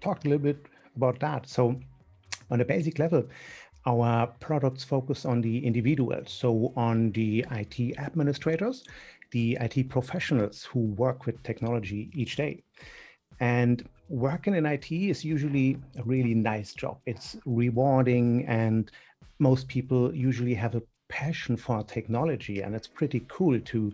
talk a little bit about that. So on a basic level, our products focus on the individual, so on the IT administrators, the IT professionals who work with technology each day. And working in IT is usually a really nice job. It's rewarding, and most people usually have a passion for technology, and it's pretty cool to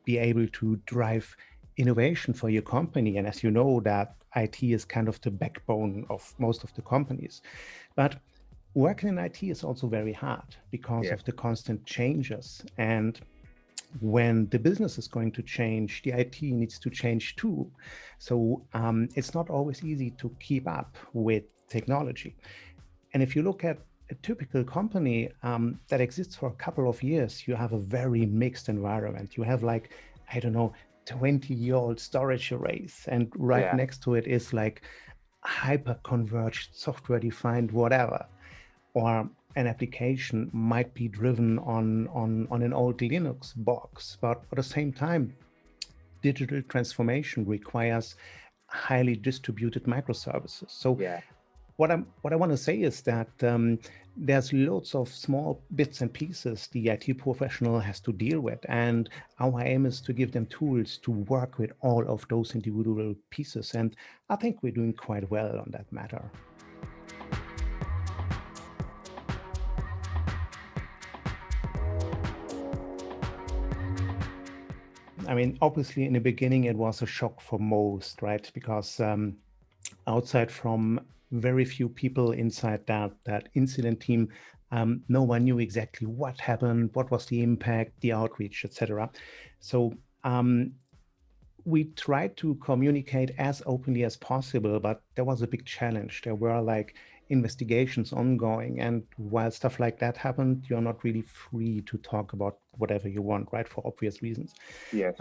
be able to drive innovation for your company. And as you know, that IT is kind of the backbone of most of the companies. But working in IT is also very hard because of the constant changes. And when the business is going to change, the IT needs to change too. So it's not always easy to keep up with technology. And if you look at a typical company that exists for a couple of years, you have a very mixed environment. You have like, I don't know, 20-year-old storage arrays, and right next to it is like hyper-converged software-defined whatever. Or an application might be driven on an old Linux box, but at the same time, digital transformation requires highly distributed microservices. So what I want to say is that there's loads of small bits and pieces the IT professional has to deal with, and our aim is to give them tools to work with all of those individual pieces. And I think we're doing quite well on that matter. I mean, obviously in the beginning, it was a shock for most, right? Because outside from very few people inside that incident team, no one knew exactly what happened, what was the impact, the outreach, etc. So we tried to communicate as openly as possible, but there was a big challenge. There were like investigations ongoing, and while stuff like that happened, you're not really free to talk about whatever you want, right, for obvious reasons. Yes.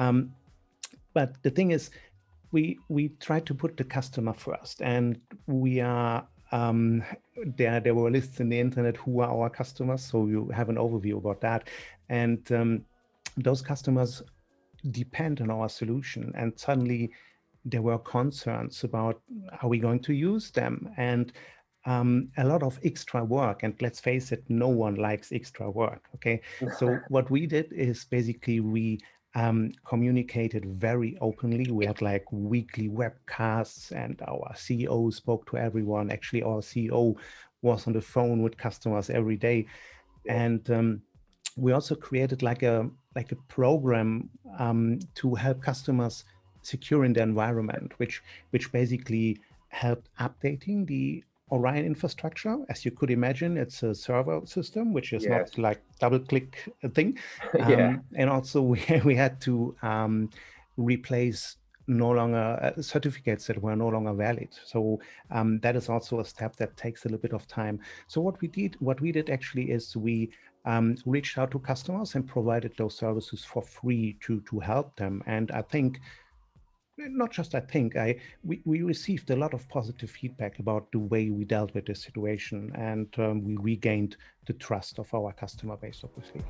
But the thing is, we try to put the customer first, and we are there were lists in the internet who are our customers, so you have an overview about that. And those customers depend on our solution, and suddenly there were concerns about how we're going to use them, and a lot of extra work. And let's face it, no one likes extra work, okay? So what we did is basically we communicated very openly. We had like weekly webcasts, and our CEO spoke to everyone. Actually, our CEO was on the phone with customers every day. And we also created like a program to help customers secure in the environment, which basically helped updating the Orion infrastructure. As you could imagine, it's a server system, which is not like double-click thing. And also we had to replace no longer certificates that were no longer valid. So that is also a step that takes a little bit of time. So what we did actually is we reached out to customers and provided those services for free to help them. And I think, not just I think, we received a lot of positive feedback about the way we dealt with this situation, and we regained the trust of our customer base, obviously.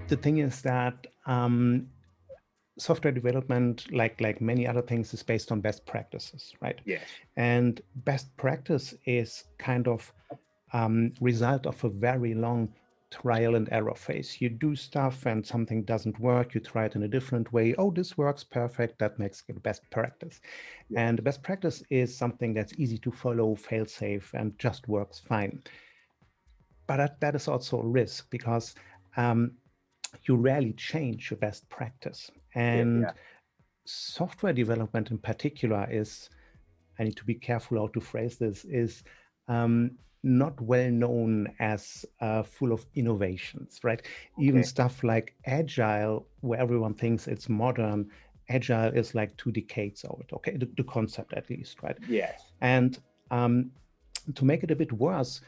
The thing is that software development, like many other things, is based on best practices, right? Yes. And best practice is kind of result of a very long trial and error phase. You do stuff and something doesn't work, you try it in a different way. Oh, this works perfect, that makes it best practice. And best practice is something that's easy to follow, fail safe, and just works fine. But that is also a risk, because you rarely change your best practice. And software development in particular is, I need to be careful how to phrase this, is not well known as full of innovations, right? Even stuff like Agile, where everyone thinks it's modern, Agile is like 2 decades old, okay? The concept at least, right? Yes. And to make it a bit worse,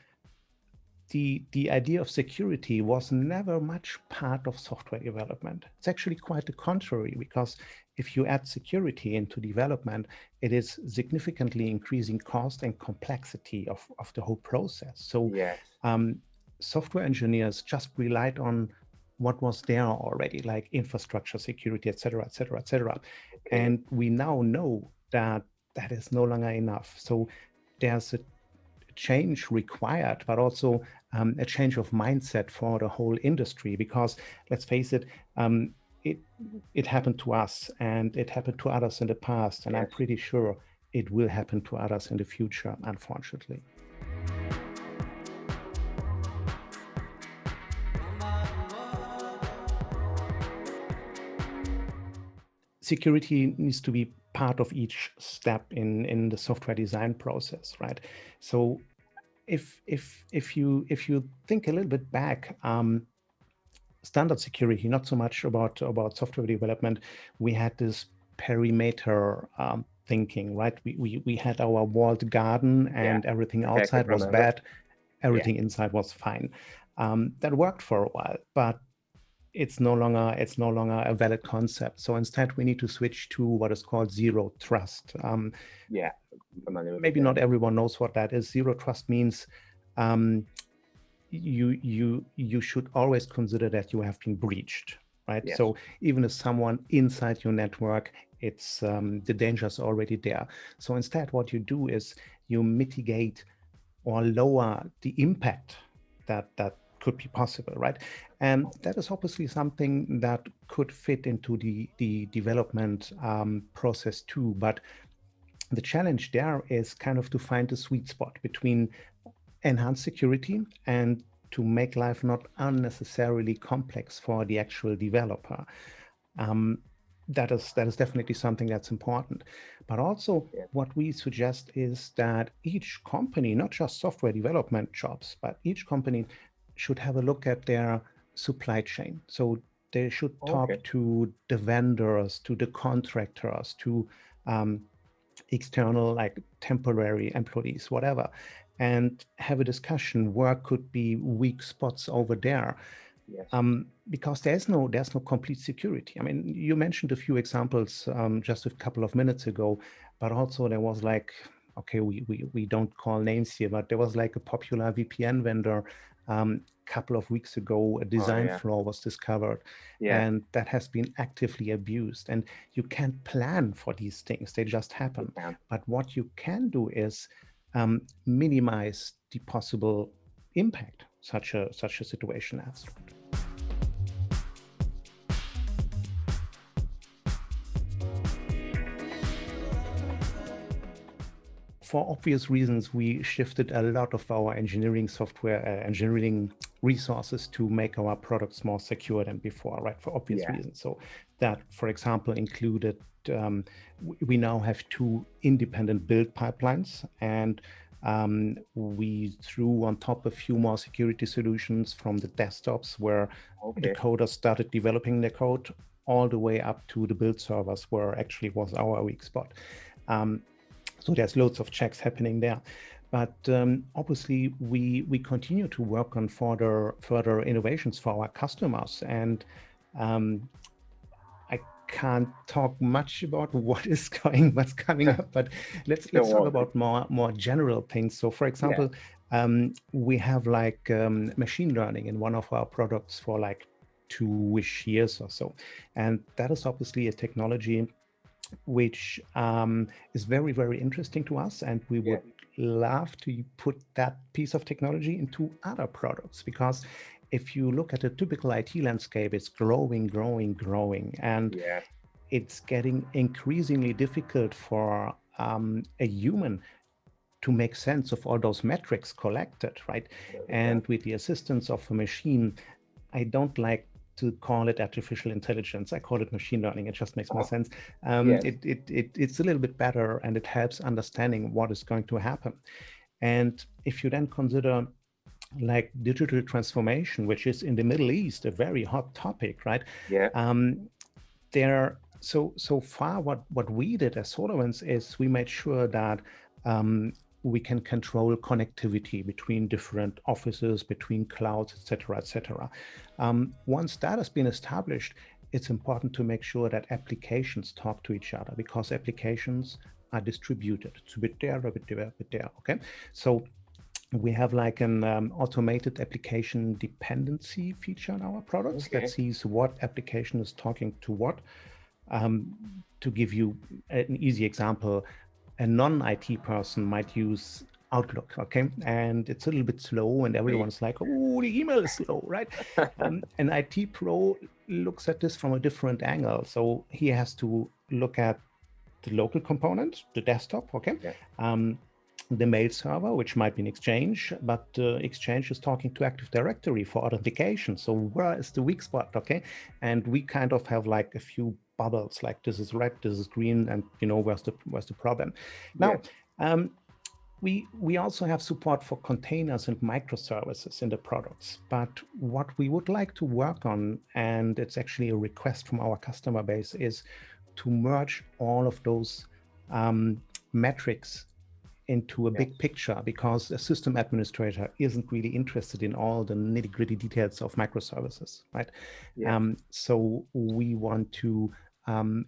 the idea of security was never much part of software development. It's actually quite the contrary, because if you add security into development, it is significantly increasing cost and complexity of the whole process. So software engineers just relied on what was there already, like infrastructure security, et cetera, et cetera, et cetera. And we now know that that is no longer enough. So there's a change required, but also a change of mindset for the whole industry, because let's face it, it happened to us and it happened to others in the past, and I'm pretty sure it will happen to others in the future, unfortunately. Security needs to be part of each step in the software design process, right? So if you think a little bit back, standard security, not so much about software development, we had this perimeter thinking, right? We had our walled garden, and everything outside was bad, everything inside was fine. That worked for a while, but it's no longer a valid concept. So instead, we need to switch to what is called zero trust. Maybe not everyone knows what that is. Zero trust means you should always consider that you have been breached, right? So even if someone inside your network, it's the danger is already there. So instead, what you do is you mitigate or lower the impact that could be possible, right? And that is obviously something that could fit into the development process too. But the challenge there is kind of to find a sweet spot between enhanced security and to make life not unnecessarily complex for the actual developer. That is definitely something that's important. But also what we suggest is that each company, not just software development jobs, but each company should have a look at their supply chain. So they should talk to the vendors, to the contractors, to external, like temporary employees, whatever, and have a discussion where could be weak spots over there. Because there's no complete security. I mean, you mentioned a few examples just a couple of minutes ago, but also there was like, okay, we don't call names here, but there was like a popular VPN vendor couple of weeks ago, a design flaw was discovered, and that has been actively abused. And you can't plan for these things; they just happen. But what you can do is minimize the possible impact such a situation has. For obvious reasons, we shifted a lot of our engineering resources to make our products more secure than before, right? For obvious reasons. So that, for example, included, we now have 2 independent build pipelines, and we threw on top a few more security solutions from the desktops where the coders started developing their code, all the way up to the build servers, where actually was our weak spot. So there's loads of checks happening there. But obviously, we continue to work on further innovations for our customers. And I can't talk much about what's coming up, but let's talk about more general things. So for example, we have like machine learning in one of our products for like 2-ish years or so. And that is obviously a technology which is very, very interesting to us. And we would love to put that piece of technology into other products, because if you look at a typical IT landscape, it's growing. And it's getting increasingly difficult for a human to make sense of all those metrics collected, right? And with the assistance of a machine, I don't like to call it artificial intelligence. I call it machine learning. It just makes more sense. It's a little bit better, and it helps understanding what is going to happen. And if you then consider like digital transformation, which is in the Middle East a very hot topic, right? So far, what we did as SolarWinds is we made sure that we can control connectivity between different offices, between clouds, et cetera. Once that has been established, it's important to make sure that applications talk to each other, because applications are distributed. It's a bit there, a bit there, a bit there, okay? So we have like an automated application dependency feature in our products that sees what application is talking to what. To give you an easy example, a non-IT person might use Outlook, okay? And it's a little bit slow and everyone's like, oh, the email is slow, right? An IT pro looks at this from a different angle. So he has to look at the local component, the desktop, okay? The mail server, which might be an Exchange, but Exchange is talking to Active Directory for authentication. So where is the weak spot, okay? And we kind of have like a few bubbles, like this is red, this is green, and you know where's the problem. Now, we also have support for containers and microservices in the products. But what we would like to work on, and it's actually a request from our customer base, is to merge all of those metrics into a big picture, because a system administrator isn't really interested in all the nitty-gritty details of microservices, right? So we want to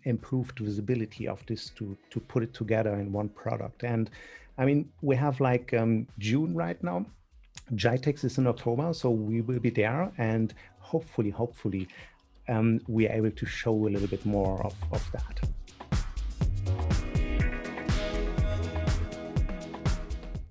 improve the visibility of this to put it together in one product. And I mean, we have like June right now. GITEX is in October, so we will be there, and hopefully we are able to show a little bit more of that.